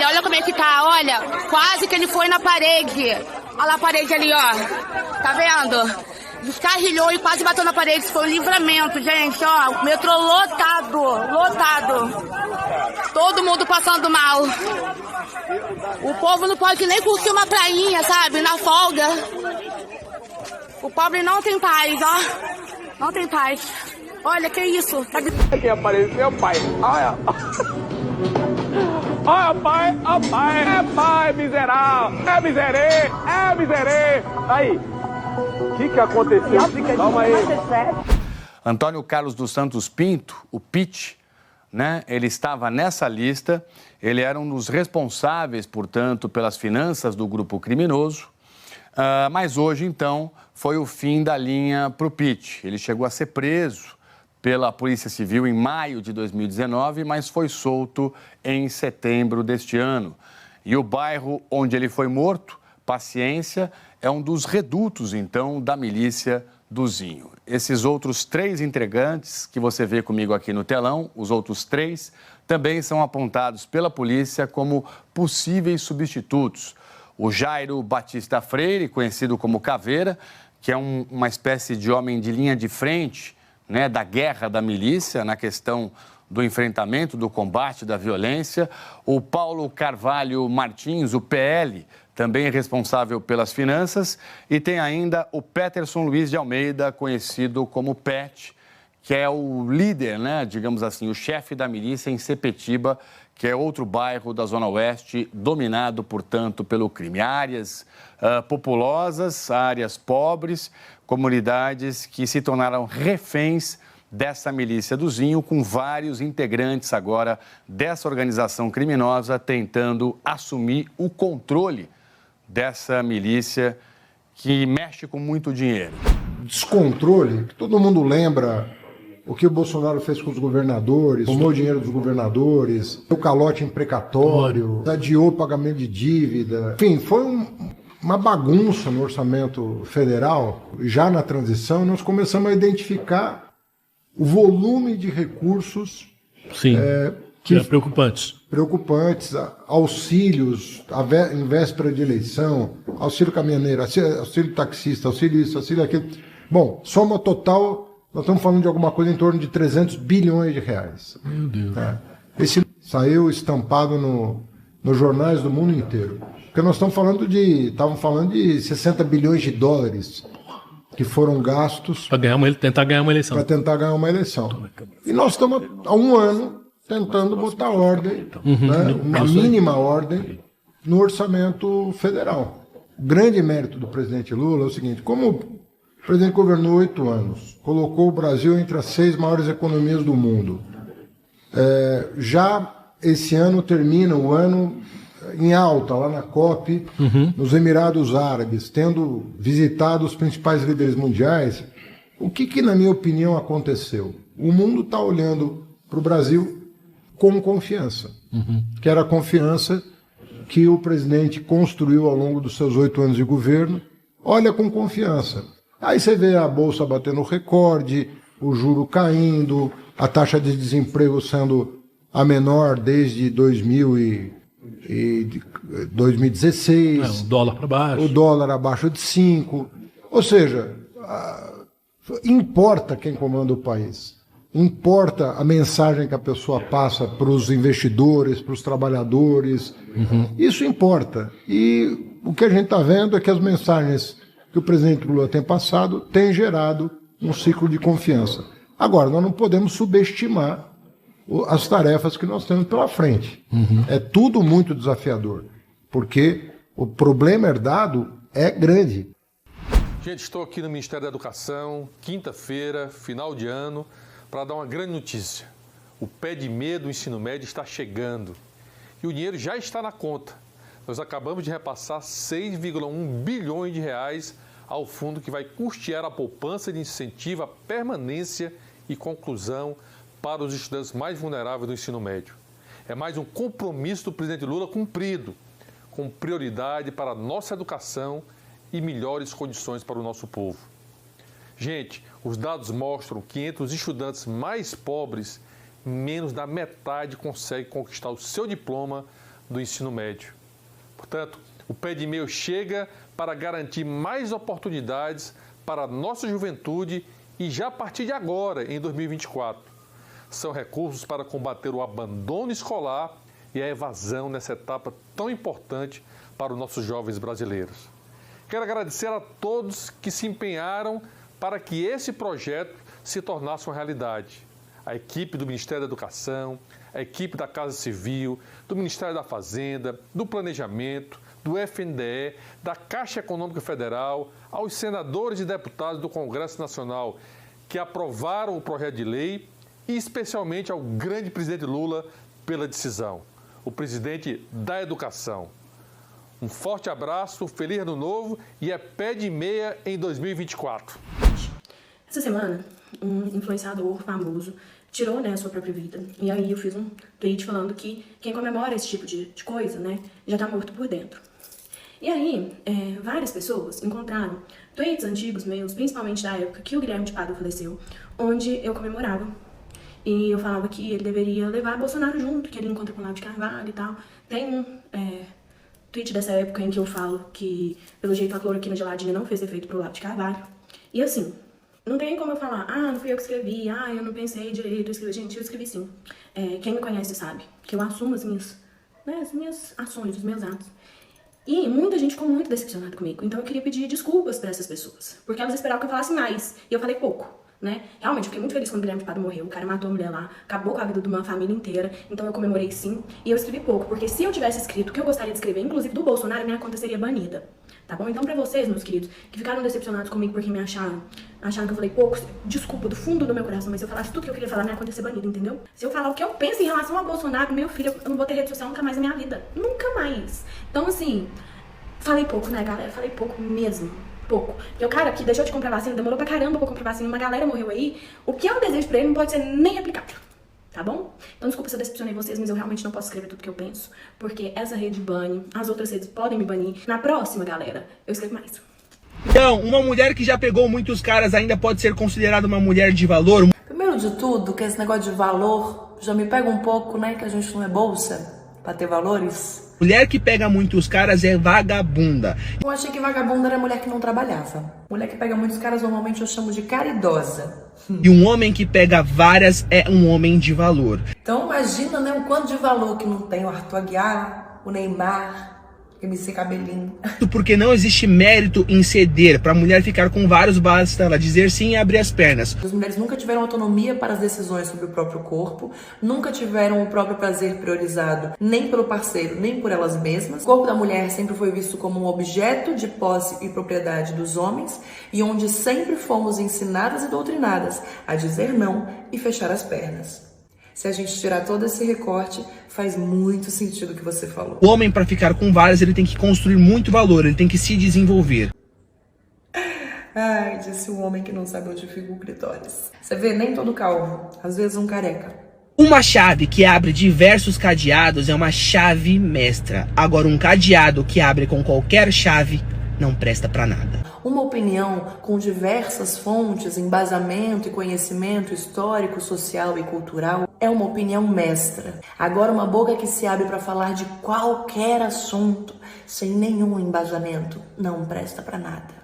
olha como é que tá, olha. Quase que ele foi na parede. Olha lá a parede ali, ó. Tá vendo? Descarrilhou e quase bateu na parede. Isso foi um livramento, gente, ó. O metrô lotado. Todo mundo passando mal. O povo não pode nem curtir uma prainha, sabe? Na folga. O pobre não tem paz, ó. Não tem paz. Olha, que isso? Aqui apareceu, pai. Olha. Olha, pai. Olha, pai. É pai, miserável. É miserê. Aí. O que aconteceu? Calma aí. Antônio Carlos dos Santos Pinto, o Pete, né? Ele estava nessa lista. Ele era um dos responsáveis, portanto, pelas finanças do grupo criminoso. Mas hoje, então, foi o fim da linha para o Pete. Ele chegou a ser preso pela Polícia Civil em maio de 2019, mas foi solto em setembro deste ano. E o bairro onde ele foi morto, Paciência, é um dos redutos, então, da milícia do Zinho. Esses outros 3 integrantes que você vê comigo aqui no telão, os outros 3, também são apontados pela polícia como possíveis substitutos. O Jairo Batista Freire, conhecido como Caveira, que é uma espécie de homem de linha de frente, né, da guerra da milícia, na questão do enfrentamento, do combate, da violência. O Paulo Carvalho Martins, o PL, também responsável pelas finanças. E tem ainda o Peterson Luiz de Almeida, conhecido como Pet, que é o líder, né, digamos assim, o chefe da milícia em Sepetiba, que é outro bairro da Zona Oeste dominado, portanto, pelo crime. Áreas populosas, áreas pobres, comunidades que se tornaram reféns dessa milícia do Zinho, com vários integrantes agora dessa organização criminosa tentando assumir o controle dessa milícia que mexe com muito dinheiro. Descontrole, que todo mundo lembra o que o Bolsonaro fez com os governadores, tomou o dinheiro dos governadores, o calote imprecatório, adiou o pagamento de dívida. Enfim, foi uma bagunça no orçamento federal. Já na transição, nós começamos a identificar o volume de recursos que é preocupantes, auxílios, em véspera de eleição, auxílio caminhoneiro, auxílio taxista, auxílio isso, auxílio aquilo. Bom, soma total, nós estamos falando de alguma coisa em torno de 300 bilhões de reais. Meu Deus. Esse saiu estampado nos jornais do mundo inteiro. Porque nós estamos falando de 60 bilhões de dólares que foram gastos para tentar ganhar uma eleição. E nós estamos há um ano tentando botar ordem, uma mínima ordem, no orçamento federal. O grande mérito do presidente Lula é o seguinte: como o presidente governou 8 anos, colocou o Brasil entre as 6 maiores economias do mundo, já esse ano termina o ano em alta, lá na COP, nos Emirados Árabes, tendo visitado os principais líderes mundiais. O que na minha opinião, aconteceu? O mundo está olhando para o Brasil com confiança, que era a confiança que o presidente construiu ao longo dos seus 8 anos de governo. Olha com confiança. Aí você vê a Bolsa batendo recorde, o juro caindo, a taxa de desemprego sendo a menor desde 2016. O dólar para baixo. O dólar abaixo de 5. Ou seja, importa quem comanda o país. Importa a mensagem que a pessoa passa para os investidores, para os trabalhadores. Isso importa. E o que a gente está vendo é que as mensagens que o presidente Lula tem passado têm gerado um ciclo de confiança. Agora, nós não podemos subestimar as tarefas que nós temos pela frente. É tudo muito desafiador, porque o problema herdado é grande. Gente, estou aqui no Ministério da Educação, quinta-feira, final de ano, para dar uma grande notícia. O pé de meia do ensino médio está chegando e o dinheiro já está na conta. Nós acabamos de repassar 6,1 bilhões de reais ao fundo que vai custear a poupança de incentivo à permanência e conclusão para os estudantes mais vulneráveis do ensino médio. É mais um compromisso do presidente Lula cumprido, com prioridade para a nossa educação e melhores condições para o nosso povo. Gente, os dados mostram que entre os estudantes mais pobres, menos da metade consegue conquistar o seu diploma do ensino médio. Portanto, o Pé de Meio chega para garantir mais oportunidades para a nossa juventude e já a partir de agora, em 2024. São recursos para combater o abandono escolar e a evasão nessa etapa tão importante para os nossos jovens brasileiros. Quero agradecer a todos que se empenharam para que esse projeto se tornasse uma realidade. A equipe do Ministério da Educação, a equipe da Casa Civil, do Ministério da Fazenda, do Planejamento, do FNDE, da Caixa Econômica Federal, aos senadores e deputados do Congresso Nacional que aprovaram o projeto de lei e especialmente ao grande presidente Lula pela decisão, o presidente da educação. Um forte abraço, feliz ano novo e é pé de meia em 2024. Essa semana, um influenciador famoso tirou, né, a sua própria vida. E aí eu fiz um tweet falando que quem comemora esse tipo de coisa, né, já tá morto por dentro. E aí, várias pessoas encontraram tweets antigos meus, principalmente da época que o Guilherme de Pádua faleceu, onde eu comemorava. E eu falava que ele deveria levar Bolsonaro junto, que ele encontra com o Olavo de Carvalho e tal. Tem um tweet dessa época em que eu falo que, pelo jeito, a cloroquina geladinha não fez efeito pro Olavo de Carvalho. E assim, não tem como eu falar, não fui eu que escrevi, eu não pensei direito, eu escrevi. Gente, eu escrevi sim. Quem me conhece sabe que eu assumo as minhas ações, os meus atos. E muita gente ficou muito decepcionada comigo. Então eu queria pedir desculpas para essas pessoas, porque elas esperavam que eu falasse mais. E eu falei pouco, né? Realmente, eu fiquei muito feliz quando o Guilherme de Pádua morreu. O cara matou a mulher lá, acabou com a vida de uma família inteira. Então eu comemorei sim. E eu escrevi pouco, porque se eu tivesse escrito o que eu gostaria de escrever, inclusive do Bolsonaro, minha conta seria banida. Tá bom? Então pra vocês, meus queridos, que ficaram decepcionados comigo porque me acharam que eu falei pouco, desculpa do fundo do meu coração, mas se eu falasse tudo que eu queria falar, minha conta ia ser banida, entendeu? Se eu falar o que eu penso em relação ao Bolsonaro, meu filho, eu não vou ter rede social nunca mais na minha vida. Nunca mais. Então assim, falei pouco, né, galera? Falei pouco mesmo. Pouco. Porque o cara que deixou de comprar vacina, demorou pra caramba pra comprar vacina, uma galera morreu aí. O que eu desejo pra ele não pode ser nem aplicado. Tá bom? Então desculpa se eu decepcionei vocês, mas eu realmente não posso escrever tudo que eu penso. Porque essa rede bane, as outras redes podem me banir. Na próxima, galera, eu escrevo mais. Então, uma mulher que já pegou muitos caras ainda pode ser considerada uma mulher de valor? Primeiro de tudo, que esse negócio de valor já me pega um pouco, né? Que a gente não é bolsa pra ter valores. Mulher que pega muitos caras é vagabunda. Eu achei que vagabunda era mulher que não trabalhava. Mulher que pega muitos caras, normalmente eu chamo de caridosa. E um homem que pega várias é um homem de valor. Então imagina, né, o quanto de valor que não tem o Arthur Aguiar, o Neymar, MC Cabelinho. Porque não existe mérito em ceder. Pra mulher ficar com vários, basta ela dizer sim e abrir as pernas. As mulheres nunca tiveram autonomia para as decisões sobre o próprio corpo, nunca tiveram o próprio prazer priorizado, nem pelo parceiro, nem por elas mesmas. O corpo da mulher sempre foi visto como um objeto de posse e propriedade dos homens, e onde sempre fomos ensinadas e doutrinadas a dizer não e fechar as pernas. Se a gente tirar todo esse recorte, faz muito sentido o que você falou. O homem, para ficar com várias, ele tem que construir muito valor, ele tem que se desenvolver. Ai, disse o homem que não sabe onde fica o clitóris. Você vê, nem todo calvo, às vezes um careca. Uma chave que abre diversos cadeados é uma chave mestra. Agora, um cadeado que abre com qualquer chave não presta pra nada. Uma opinião com diversas fontes, embasamento e conhecimento histórico, social e cultural é uma opinião mestra. Agora, uma boca que se abre para falar de qualquer assunto sem nenhum embasamento não presta pra nada.